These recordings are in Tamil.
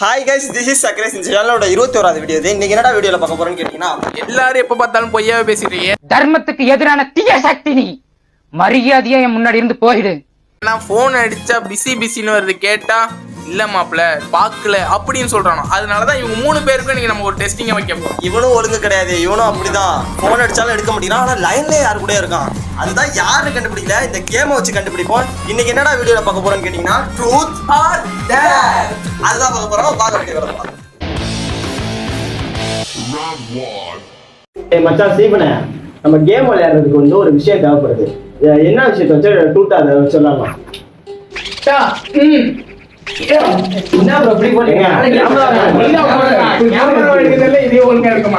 ஹாய் கைஸ், திஸ் இஸ் சக்ரேஸ். இந்த சேனலோட 21வது வீடியோ இது. இன்னைக்கு என்னடா வீடியோல பார்க்க போறோம்னு கேட்டீங்கன்னா, எல்லாரும் எப்ப பார்த்தாலும் பொய்யாவே பேசிட்டீங்க. தர்மத்துக்கு எதிரான தீய சக்தி நீ. மரியாதையா என் முன்னாடி இருந்து போயிடு. நான் போன் அடிச்சா பிஸின்னு வருது, கேட்டா இல்ல மாப்பிள்ள பாக்கல அப்படின்னு சொல்றானோ. அதனாலதான் இவங்க 3 பேருக்கு நீங்க நம்ம ஒரு டெஸ்டிங்க வைக்க போறோம். இவனும் ஒழுங்கு கிடையாது, இவனும் அப்படிதான். போன் அடிச்சாலும் எடுக்க மாட்டேங்கிறான், ஆனா லைன்ல யாரு கூட இருக்கான். அதுதான் யாருன்னு கண்டுபிடிக்கல. இந்த கேமை வச்சு கண்டுபிடிப்போம். இன்னைக்கு என்னடா வீடியோல பார்க்க போறோம்னு கேட்டீங்கன்னா, ட்ரூத் ஆர் டேர் அதுதான் பார்க்க போறோம். பார்க்க வேண்டிய வேலை. மச்சான் சீவனே, நம்ம கேம் விளையாடுறதுக்கு வந்து ஒரு விஷயம் தேவைப்படுது. என்ன விஷயத்த வச்சு ட்ரூத் அதை சொல்லலாம்.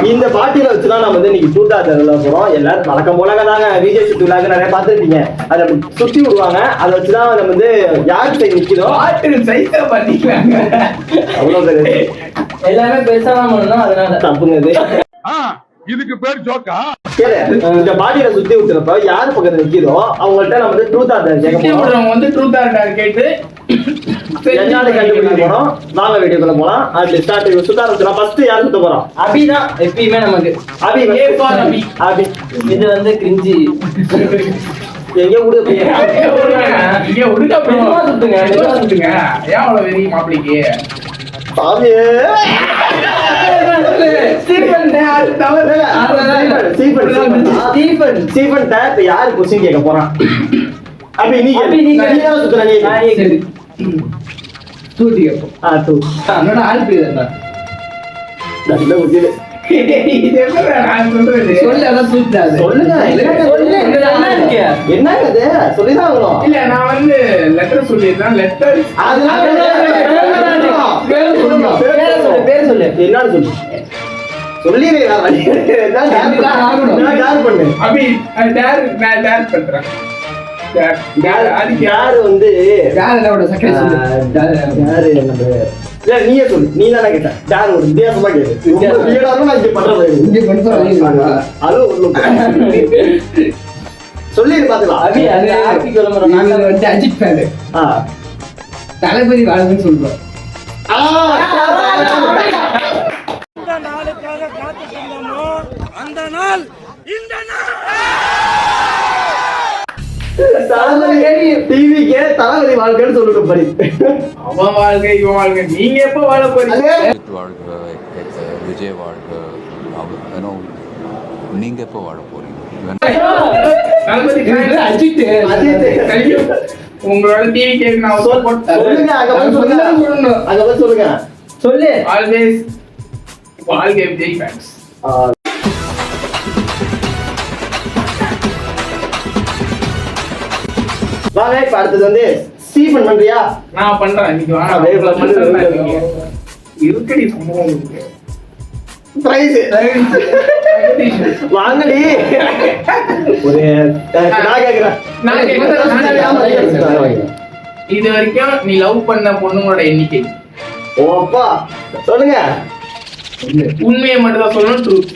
இந்த பாட்டியில வச்சுதான் நம்ம வந்து இன்னைக்கு ட்ரூத் ஆர் டேர் போறோம். எல்லாரும் வழக்கம் போல தாங்க விஜய் சுத்தி விழாக்கு நிறைய பார்த்துருப்பீங்க. அதை சுத்தி விடுவாங்க. அதை வச்சுதான் நம்ம வந்து யாருக்கு சைடு நிக்கிறோம் அவ்வளவு எல்லாமே பேசாம அதனால தப்புங்க. இதுக்கு பேர் ஜோக்கா? இந்த பாடியில சுத்தி விட்டுறப்ப யாரு பக்கத்துல நிக்கிறோ அவங்கள்ட்ட நம்ம வந்து ட்ரூத் ஆர் டேர் கேட்க போறோம். வந்து ட்ரூத் ஆர் டேர் கேட்டு என்னன்னு கண்டுபிடிக்க போறோம். வாங்க வீடியோக்குள்ள போலாம். அது ஸ்டார்ட் சுத்தாரத்துல ஃபர்ஸ்ட் யார் சுத்த போறோம்? அபி தான் எப்பயுமே நமக்கு. அபி அபி இது வந்து கிரிஞ்சி எங்க ஊடு இங்க உடுங்க அப்புறமா சுத்துங்க ஏன் அவ்வளவு வெறி மாப்பிளைக்கு சாமியே ஸ்டீபன் டேப் யாரு क्वेश्चन கேட்க போறான்? அபி நீ தான் சுத்துற. நீ தூட்டி தூ என்னோட ஆள் பேர் நல்ல உதில நீயே சொல்லு. நீ தானே கேட்ட யாரு ஒரு வித்தியாசமா கேட்டு சொல்லி பாத்துக்கலாம். அஜித் ஃபேன் தளபதி வாழ்வுன்னு சொல்றோம். அந்த நாள் இந்த டிவிக்கே தளபதி வாழ்க்கைன்னு சொல்லிட்டு படி. அவன் வாழ்க்கை இவன் வாழ்க்கை. நீங்க எப்ப வாழ போறீங்க? விஜய் வாழ்க. நீங்க எப்ப வாழ போறீங்க? அஜித் உங்களோட டிவி கேக்கு நான் சொல்லுங்க. சொல்லு. ஆல்வேஸ் வாழ்க விஜய் ஃபேன்ஸ். வாங்க இப்ப அடுத்தது வந்து ஸ்டீபன் பண்றியா? நான் பண்றேன். இன்னைக்கு இருக்கடி சம்பவம் பிரைஸ் வாங்கடி. ஒரு நான் கேக்குறேன். இது வரைக்கும் நீ லவ் பண்ண பொண்ணுங்களோட எண்ணிக்கை? ஓப்பா சொல்லுங்க. உண்மையை மட்டும் தான் சொல்லணும். ட்ரூத்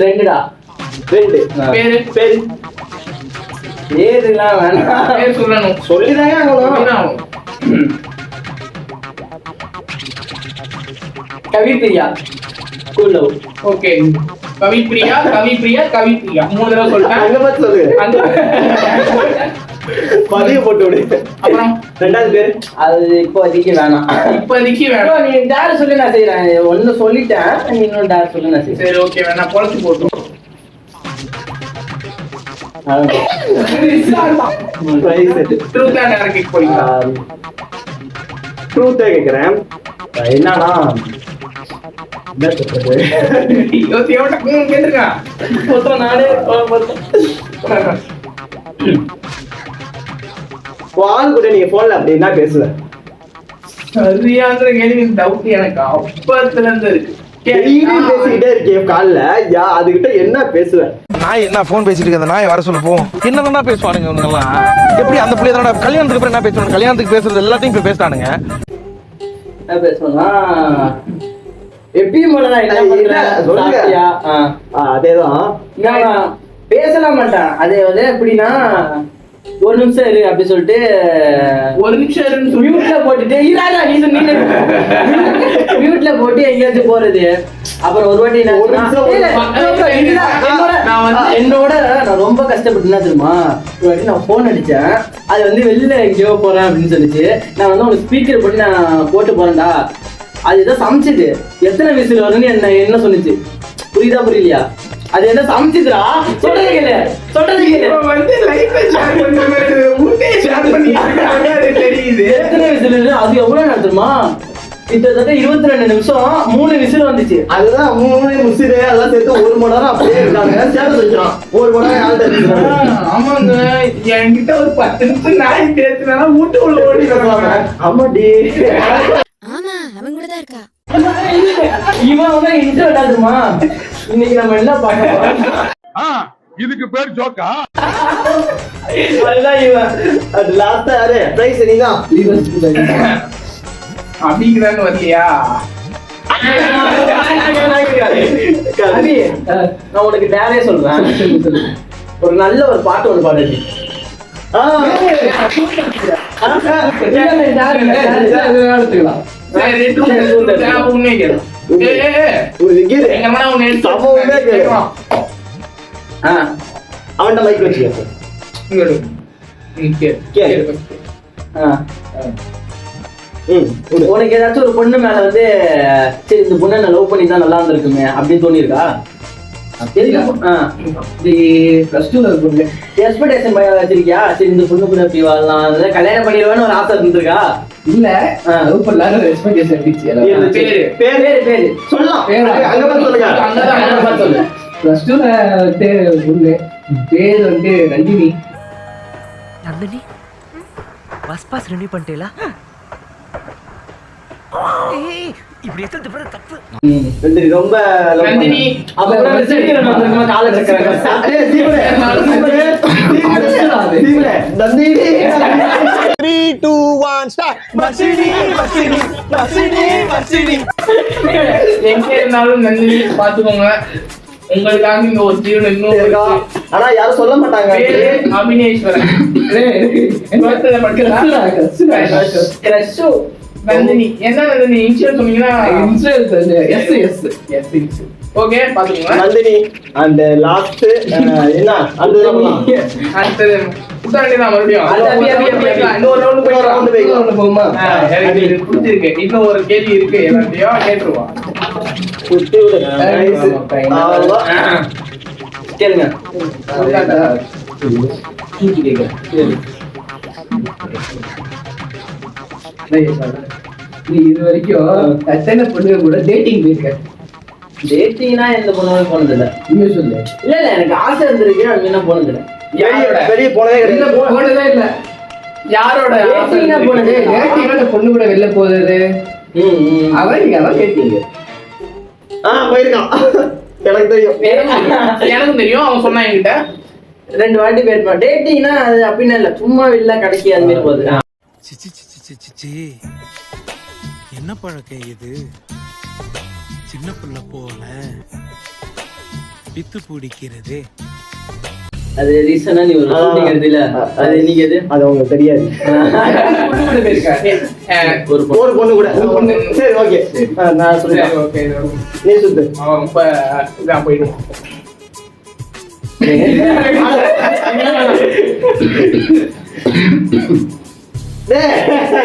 2டா. 2 பேரு ஏதுலாம் வேணாம். பேர் சொல்லணும். சொல்லிதாங்க ஆகணும். Kavipriya school love. Okay. Kavipriya 3 தடவை சொல்லிட்டேன். அங்க பார்த்து சொல்லு. பதிவு போட்டு விடு. அப்புறம் 2வது பேர் அது இப்போதைக்கு வேணாம். வேணாம். நீ டேர் சொல்லி நான் செய்யறேன். ஒன்னு சொல்லிட்டேன், நீ இன்னொரு டேர் சொல்லி நான் செய்யறேன். சரி ஓகே. வேணா பொழைச்சு போட்டோம். ட்ரூத் ஆர் டேர் கேக் போறீங்களா? ட்ரூத் கேக்குறேன். என்னன்னா என்ன சொல்றது? கேட்டுருக்கா நானே ஆள் கூட நீங்க போன்ல அப்படி என்ன பேசுவேன்? சரியாங்கிற கேள்வி டவுட் எனக்கு அப்பத்துல இருந்து இருக்கு. பேசிக்கிட்டே இருக்கேன் கால்ல. அதுகிட்ட என்ன பேசுவேன்? நாய் என்ன போன் பேசிட்டு இருக்க? அந்த நாய் வர சொல்ல போ. என்னடா பேசுவானுங்க இவங்கெல்லாம்? எப்படி அந்த பிள்ளை தானே கல்யாணத்துக்கு அப்புறம் என்ன பேசுவாங்க? கல்யாணத்துக்கு பேசுறது எல்லாத்தையும் இப்ப பேசுறானுங்க. என்ன பேசுவாங்க? எப்பயும் போலதான். என்ன பண்ற? அதேதான் பேசலாம் மாட்டான். அது வந்து எப்படின்னா ஒரு நிமிஷம் இரு அப்படி சொல்லிட்டு ஒரு நிமிஷம் மியூட்ல போட்டுட்டு போட்டு எங்கேயாச்சும் போறது. அப்புறம் ஒரு வாட்டி என்ன ஆச்சுன்னா, என்னோட நான் ரொம்ப கஷ்டப்பட்டு என்ன தெரியுமா, ஒரு வாட்டி நான் போன் அடிச்சேன். அது வந்து வெளியில எங்கேயோ போறேன் அப்படின்னு சொல்லிச்சு. நான் வந்து உனக்கு ஸ்பீக்கர் போட்டு நான் போட்டு போறேன்டா. அது ஏதோ சமைச்சிது. எத்தனை விசில் வரும்னு என்ன சொன்னுச்சு. புரியலையா? அது என்ன சமைச்சுதுடா. சொல்றது கேளு. வந்து லைஃபை ஷேர் பண்ற மாதிரி ஊட்டே ஷேர் பண்ணி தெரியுது. எத்தனை விசில்? அது எவ்வளவு நடத்துமா? கிட்டத்தட்ட 22 நிமிஷம் 3 விசில் வந்துச்சு. அதுதான் 3 முசிறு அதெல்லாம் சேர்த்து 1 மணி நேரம் அப்படியே இருக்காங்க. சேர்த்து வச்சிடும் 1 மணி நேரம் ஆள் ஆமாங்க, என்கிட்ட ஒரு 10 நிமிஷம் நாய் பேசுனா வீட்டு உள்ள ஓடி வருவாங்க. ஆமாடி. ஆமா அவன் கூட தான் இருக்கா. இவன் வந்து இன்ட்ரோட் ஆகுமா. இன்னைக்கு நம்ம என்ன பார்க்கலாம்? இதுக்கு பேர் ஜோக்கா? அதுதான் இவன். அது லாஸ்டா யாரு பிரைஸ் நீதான். அப்படிங்கிறான்னு வரலையா? அபி, நான் உனக்கு டேரே சொல்றேன். ஒரு நல்ல ஒரு பாட்டு ஒன்று பாடுச்சு. உண்மையை கேட்கும். அவன்கிட்ட மைக் வச்சுக்க. உனக்கு ஏதாச்சும் ஒரு பொண்ணு மேல வந்து சரி இந்த பொண்ணை நான் லவ் பண்ணி தான் நல்லா இருந்திருக்குமே அப்படின்னு தோணிருக்கா? எக்ஸ்பெக்டேஷன் வச்சிருக்கியா? சரி இந்த பொண்ணு கூட எப்படி வாழலாம், கல்யாணம் பண்ணிடுவேன்னு ஒரு ஆசை இருந்திருக்கா? இல்ல லவ் பண்ணலாம்னு எக்ஸ்பெக்டேஷன் இருந்துச்சு. பேரு சொல்லலாம். அங்க பார்த்து சொல்லுங்க. அங்க பார்த்து சொல்லு. +2 பொண்ணு பேர் வந்து நந்தினி. நந்தினி பாஸ் ரெடி பண்ணிட்டேலா? ஏய் இப்படி எத்தனை பேர் தப்பு. நந்தினி ரொம்ப நந்தினி அப்புறம் காலேஜ் நந்தினி 3 2 1 ஸ்டார்ட். எங்க இருந்தாலும் நந்தினி பாத்துக்கோங்க. உங்களுக்காக இங்க ஒரு ஜீவன் இன்னும் இருக்கு. ஆனா யாரும் சொல்ல மாட்டாங்க. பேரு அபினேஸ்வரன். நந்தினி என்ன நந்தினி இன்ஷியல் சொன்னீங்கன்னா ஓகே பாத்துக்கோங்க. நந்தினி அந்த லாஸ்ட் என்ன அடுத்து அடுத்தது உத்தாண்டிதான் மறுபடியும் இன்னொரு ரவுண்ட் போயிடலாம். போகுமா? எனக்கு இது பிடிச்சிருக்கு. இன்னும் ஒரு கேள்வி இருக்கு, எல்லாத்தையும் கேட்டுருவோம். குட்டி விடுங்க. கேளுங்க. நீ இது வரைக்கும் எத்தனை பொண்ணுங்க கூட டேட்டிங் போயிருக்க? டேட்டிங்னா எந்த பொண்ணு போனது இல்ல. நீங்க சொல்லு. இல்ல எனக்கு ஆசை இருந்திருக்கு, அது என்ன போனது இல்ல. வெளிய போனதே கிடையாது. போனதே இல்ல. யாரோட டேட்டிங்னா போனது? டேட்டிங்ல பொண்ணு கூட வெளில போறது அவன் நீங்க அதான் கேட்டீங்க. போயிருக்கான். எனக்கு தெரியும். எனக்கும் தெரியும். அவன் சொன்னா என்கிட்ட 2 வாட்டி போயிருப்பான். டேட்டிங்னா அது அப்படின்னு இல்ல, சும்மா வெளில கடைக்கு அந்த மாதிரி போகுது. என்ன பழக்கம் இது? சின்ன பிள்ளை போல பித்து பிடிக்கிறது. அது ரீசனா நீ ஒரு ஷூட்டிங் எடுத்தீல, அது நீங்க எது அது உங்களுக்கு தெரியாது. ஒரு பொண்ணு கூட. சரி ஓகே நான் சொல்றேன். ஓகே நீ சுத்து. அவன் இப்ப இதான் போயிடுவான்.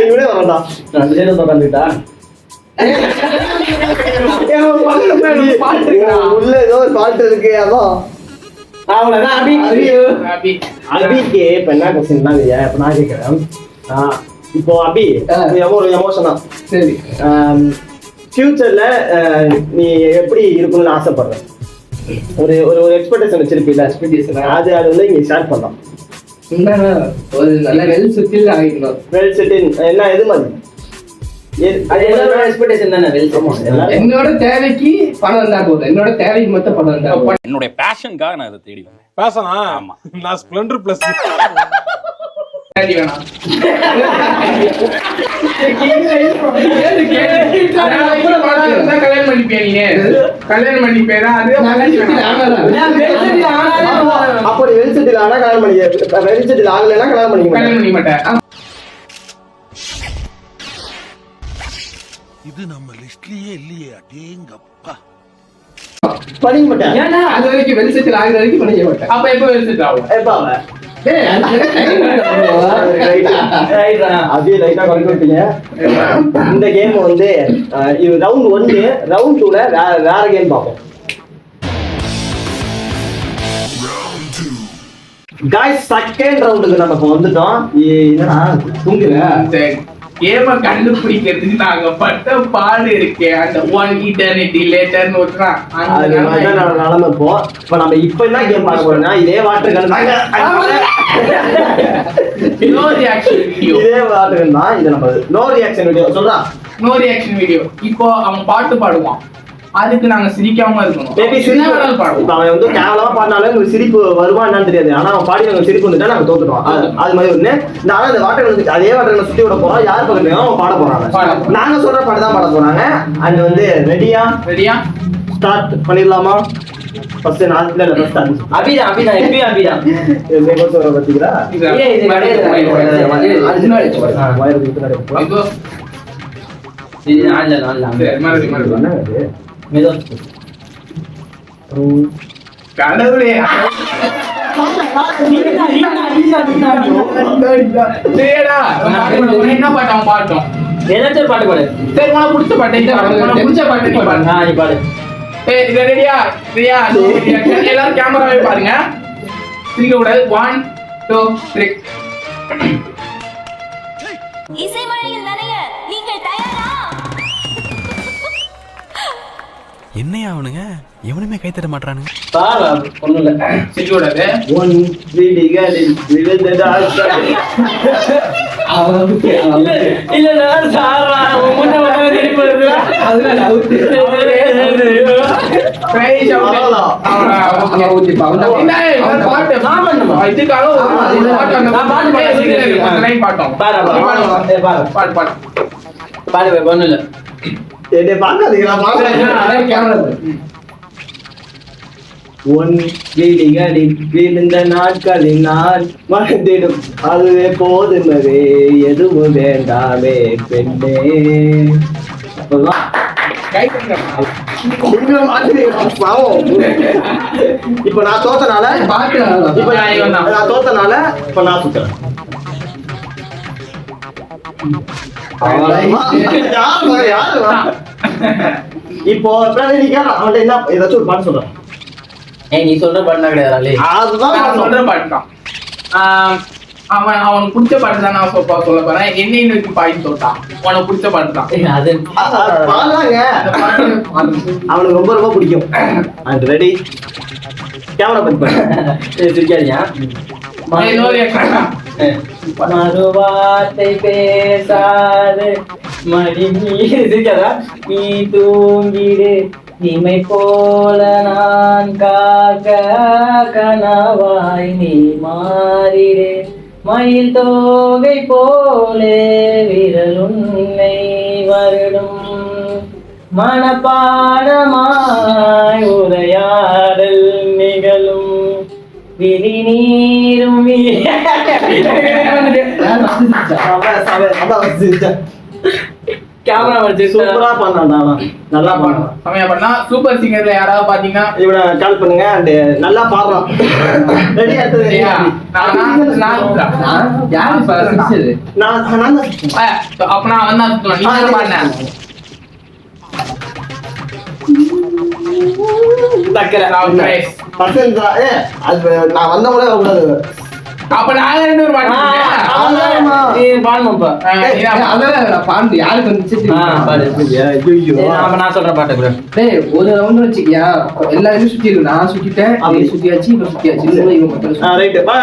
இவனே வரண்டாம். அந்த நேரம் உட்காந்துட்டா உள்ள ஏதோ ஒரு பாட்டு இருக்கு. அதான் அவ்வளவுதான். அபி அபிக்கு இப்ப என்ன கொஸ்டின் தான் இப்ப நான் கேட்கிறேன். இப்போ அபி ஒரு எமோஷனா சரி ஃபியூச்சர்ல நீ எப்படி இருக்கணும்னு ஆசைப்படுற? ஒரு ஒரு எக்ஸ்பெக்டேஷன் வச்சிருப்பீல, அது வந்து இங்க ஷேர் பண்ணலாம். ஒரு நல்ல வெல் செட்டில் ஆகிக்கணும். வெல் செட்டில் என்ன எது மாதிரி? அது எல்லாரோட எக்ஸ்பெக்டேஷன் தானே. என்னோட தேவைக்கு பணம் வந்தா போதும். என்னோட தேவைக்கு மட்டும் பணம் வந்தா போதும். என்னுடைய பேஷனுக்காக நான் இதை தேடி வந்தேன். பேசனா? நான் ஸ்ப்ளெண்டர் பிளஸ் வேணாம். கல்யாணம் பண்ணிப்பே நீங்க கல்யாணம் பண்ணிப்பேனா? அப்போ நீ வெல் செட்டில் ஆனா கல்யாணம் பண்ணிக்க, வெல் செட்டில் ஆகலைன்னா கல்யாணம் பண்ணிக்க கல்யாணம் பண்ணிக்க மாட்டேன். இது நம்ம லிஸ்ட்லயே இல்லையே அடேங்கப்பா. பண்ணிக்க மாட்டேன். ஏன்னா அது வரைக்கும் வெளிச்சத்தில் ஆகிற வரைக்கும் பண்ணிக்க மாட்டேன். அப்ப எப்ப வெளிச்சிட்டு ஆகும்? எப்ப அவன் ஏய், அப்படியே லைட்டா குறைக்க விட்டீங்க. இந்த கேம் வந்து இது ரவுண்ட் 1. ரவுண்ட் 2ல வேற கேம் பார்ப்போம். गाइस செகண்ட் ரவுண்டுக்கு நம்ம இப்ப வந்துட்டோம். என்னடா தூங்குற? கேம கண்டுபிடிக்கிறதுக்கு நாங்க பட்ட பாடு இருக்கே. அந்த ஒன் இட்டர்னிட்டி லேட்டர்னு ஒருத்தா அது நிலைமை இப்போ. இப்ப நம்ம இப்ப என்ன கேம் பார்க்க போறோம்னா இதே water gun no reaction video. இதே வாட்டர் கன் தான். இது நம்ம நோ ரியாக்ஷன் வீடியோ சொல்றா. No reaction video. இப்போ அவன் பாட்டு பாடுவான், அதுக்கு நாங்க சிரிக்காம இருக்கணும். பேபி சிரிப்பு இப்ப அவன் வந்து கேவலமா பாடினாலும் உங்களுக்கு சிரிப்பு வருமா என்னன்னு தெரியாது. ஆனா அவன் பாடி நமக்கு சிரிப்பு வந்துட்டா நாங்க தோத்துட்டோம். அது மாதிரி ஒண்ணு. ஆனா இந்த வாட்டர் வந்து அதே வாட்டர் சுத்தி விட போறோம். யார் பக்கத்துலயும் அவன் பாட போறாங்க. நாங்க சொல்ற பாட்டு தான் பாட போறாங்க. அண்ட் வந்து ரெடியா ஸ்டார்ட் பண்ணிடலாமா? ஃபர்ஸ்ட் நான் இல்ல ஃபர்ஸ்ட் அபிதான் எப்பயும் அபிதான் என்ன சொல்ற பாத்தீங்களா? இது கடையில இது ஆன்ல மெதோ கடவுளே. என்ன பாட்டு அவன் பாட்டோம்? ஏதாச்சும் பாட்டு பாடு. சரி, உனக்கு பிடிச்ச பாட்டு பிடிச்ச பாட்டு நீ பாடு. நீ பாடு. ரெடியா? எல்லாரும் கேமராவே பாருங்க. சிரிக்க கூடாது. 1 2 3. இசை மழையில் நனைய நீங்கள் தயாரா? என்னையா அவனுங்க எவனுமே கை தட்ட மாட்டானுங்க. பாரு ஒண்ணும் இல்ல. சிரிக்க கூடாது. ஒன் விடிகளில் விழுந்ததால் இல்ல நான் சாரா முன்ன வந்து திருப்பி வருது. அதனால அவுட். Price out. பாட்டு மாமன்னமா இதுக்காக ஒரு பாட்டு அந்த பாட்டு லைன் பாட்டோம். பாரு பாட்டு பாட்டு பாரு ஒண்ணும் இல்ல. என்னை பார்க்காதீங்களா? அதான் கேமரா. ஒன் விடிகளில் விழுந்த நாட்களில் நான் மறந்திடும் அதுவே போதுமவே எதுவும் வேண்டாமே பெண்ணே. அப்பதான் இப்ப நான் தோத்தனால இப்ப நான் தோத்தனால இப்ப நான் சுத்துறேன். இப்போ அவன்கிட்ட என்ன ஏதாச்சும் ஒரு பாட்டு சொல்றேன். நீ சொல்ற பாட்டுனா கிடையாது. அதுதான் சொல்ற பாட்டு தான். அவனுக்கு பிடிச்ச பாட்டு தான் நான் சொல்ல போறேன். என்னை நோக்கி பாடி தோட்டான். உனக்கு பிடிச்ச பாட்டு தான் அது பாடலாங்க. அவனுக்கு ரொம்ப ரொம்ப பிடிக்கும். அண்ட் ரெடி கேமரா பத்தி சிரிக்காதீங்க. மறுவார்த்தை பேசாது மடி மீதுக்கதா நீ தூங்கிடு இமை போல நான் காக்க கனவாய் நீ மாறிடு மயில் தோகை போலே விரல் உன்னை வருடும் மனப்பாடமாய் உரையாடல் நிகழும் விழி நீரும் கேமரா வச்சு சூப்பரா பண்ணான்டா. நல்லா பாடுறான். சமையா பண்ணா. சூப்பர் சிங்கர்ல யாராவது பாத்தீங்கன்னா இவனை கால் பண்ணுங்க. அண்ட் நல்லா பாடுறான். ரெடி அடுத்தது அப்ப நான் வந்து நீ பாடுன நான் வந்த கூட கூடாது. அப்ப நாங்க 2 பேரும் பாட்டு யாருக்கு வந்துச்சு? நான் சொல்ற பாட்டு கூட ஒரு ரவுண்ட் வச்சுக்கியா எல்லாரும் சுத்தி இருக்கு. நான் சுத்திட்டேன், நீ சுத்தியாச்சு, இப்ப சுத்தியாச்சு. ரைட் பா.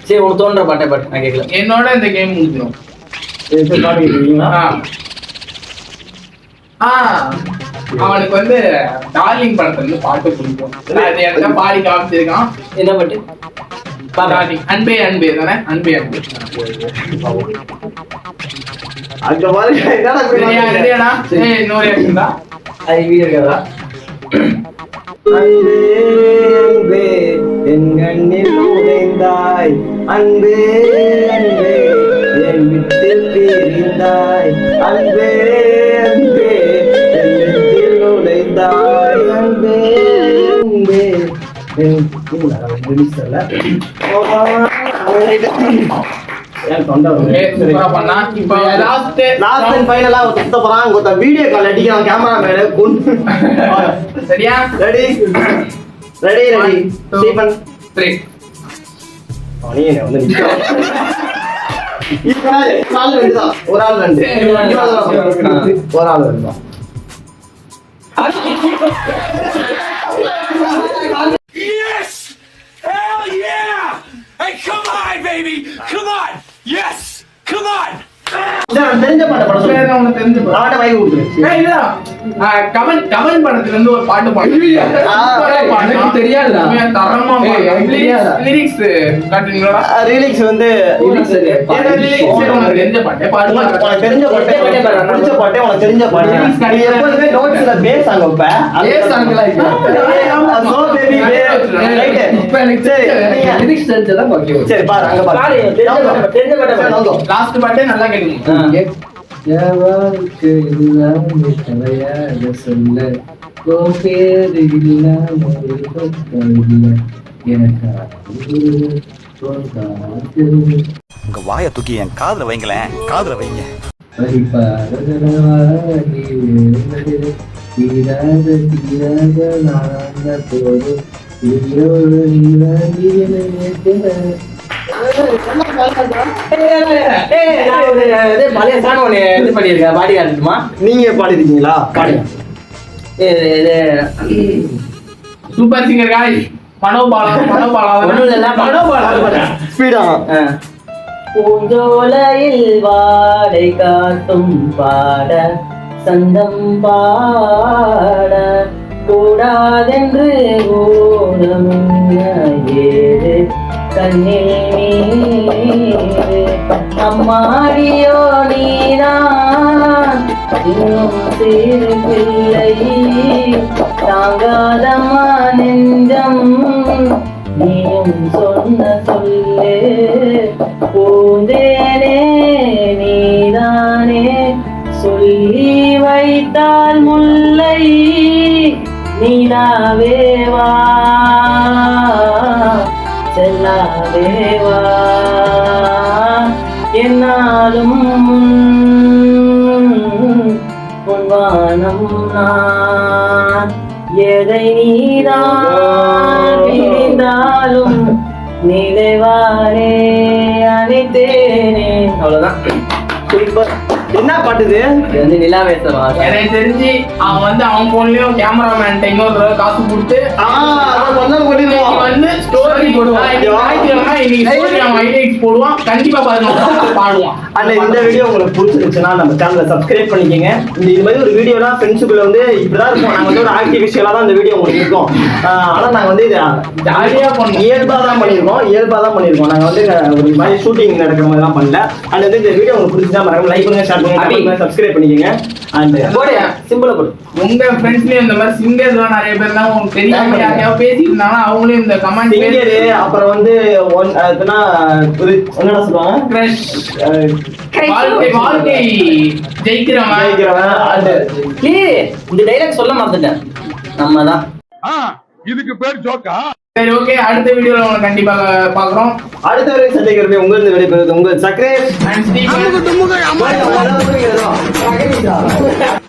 சரி உனக்கு தோன்ற பாட்டை பாட்டு நான் கேட்கல. என்னோட இந்த கேம் முடிஞ்சிடும். அவனுக்கு வந்து டார்லிங் படத்துல இருந்து பாட்டு பிடிக்கும். அது என்ன பாடி காமிச்சிருக்கான். என்ன பாட்டு? அன்பே அன்பே தானே? அன்பே அன்பே. அங்க பாருங்க. இன்னொரு ஆக்ஷன் தான். அது வீடியோ இருக்கா? அன்பே அன்பே என் கண்ணில் நுழைந்தாய் அன்பே அன்பே என் விட்டு பிரிந்தாய் அன்பே சூப்பரா பண்ணா. இப்போ லாஸ்ட் ஃபைனலா சுத்த போறான். ஒருத்த வீடியோ கால் அடிக்கிறான் கேமரா மேல கொண்டு. சரியா? Ready Stephen 3. நீங்க வந்து ஒரு ஆள் ரெண்டு தான். ஒரு ஆள் ரெண்டு தான். Yes! Hell yeah! Hey, come on, baby! Come on! Yes! Come on! தெரிஞ்ச பாட்டு படம் சொல்லுங்க. தெரிஞ்ச பாட்ட வாங்கி கொடுத்துரு. கமன் படத்துல இருந்து ஒரு பாட்டு பாடு. எனக்கு தெரியாதுடா. தரமா லிரிக்ஸ் காட்டுங்களா? ரிலிக்ஸ் வந்து உனக்கு தெரிஞ்ச பாட்டே பாடு. உனக்கு தெரிஞ்ச பாட்டே பிடிச்ச பாட்டே உனக்கு தெரிஞ்ச பாட்டு. நீ எப்பவுமே நோட்ஸ்ல பேஸ் சாங் வைப்ப. பேஸ் சாங்ல இல்ல. So baby right. இப்ப எனக்கு லிரிக்ஸ் தெரிஞ்சதா பாக்கி. சரி பாரு அங்க பாரு. தெரிஞ்ச பாட்டே லாஸ்ட் பாட்டே நல்லா கேளுங்க. உங்க வாயை தூக்கி என் காதுல வைங்களேன், காதுல வைங்க. பழைய சாங் ஒண்ணு இது பண்ணிருக்கேன். பாடி காட்டுமா? நீங்க பாடிருக்கீங்களா? பாடுங்க. சூப்பர் சிங்கர் காய் மனோபாலா ஸ்பீடா. பூஞ்சோலையில் வாடை காட்டும் பாட சந்தம் பாட கூடாதென்று ஏது கண்ணில் அம்மாடியோ நீதான் இன்னும் சிறு பிள்ளை தாங்காதம்மா நெஞ்சம் நீயும் சொன்ன சொல்லே பூந்தேனே நீதானே சொல்லி வைத்தால் முல்லை நீதாவேவா செல்லாவேவா என்னாலும் பொன்வானம் நான் எதை நீதான் பிரிந்தாலும் நிலைவாரே அனைத்தேனே. அவ்வளவுதான். என்ன பாட்டுது? இது வந்து நிலாவேசமா? எனக்கு தெரிஞ்சு அவன் வந்து அவன் போன்லயும் கேமராமேன் இன்னொரு தடவை காசு கொடுத்து வந்து ஸ்டோரி போடுவான். கண்டிப்பா பாடுவான். அந்த இந்த வீடியோ உங்களுக்கு பிடிச்சிருந்துச்சுன்னா நம்ம சேனலை சப்ஸ்கிரைப் பண்ணிக்கங்க. இது மாதிரி ஒரு வீடியோலாம் ஃப்ரெண்ட்ஸுக்குள்ள வந்து இப்படிதான் இருக்கும். நாங்க வந்து ஒரு ஆக்டிவிஸ்டியலா தான் இந்த வீடியோ உங்களுக்கு இருக்கும். ஆனா நாங்க வந்து இது ஜாலியா பண்ணோம். இயல்பா தான் பண்ணிருக்கோம். நாங்க வந்து ஒரு மாதிரி ஷூட்டிங் நடக்கிற மாதிரி தான் பண்ணல. அண்ட் வந்து இந்த வீடியோ உங்களுக்கு பிடிச்சா மறக்காம லைக் பண்ணுங்க, ஷேர் பண்ணுங்க, சப்ஸ்கிரைப் பண்ணிக்கங்க. அண்ட் போடுங்க சிம்பிளா போடு. உங்க ஃப்ரெண்ட்ஸ்லயும் இந்த மாதிரி சிங்கர்ஸ் நிறைய பேர் தான் உங்களுக்கு தெரியாம யாரையாவது பேசியிருந்தாங்க. அவங்களையும் இந்த கமெண்ட் சிங்கரு அப்புறம் வந்து என்னடா சொல்லுவாங்க, வாழ்க்கை ஜெயிக்கிறவன். இந்த டைலாக் சொல்ல மறந்துட்டேன். நம்ம தான் இதுக்கு பேர் ஜோக்கா? சரி ஓகே, அடுத்த வீடியோல உங்களை கண்டிப்பா பாக்குறோம். அடுத்த வரை சந்திக்கிறது உங்களுக்கு விடைபெறுவது உங்கள் சக்ரேஷ் அண்ட் ஸ்டீவன்.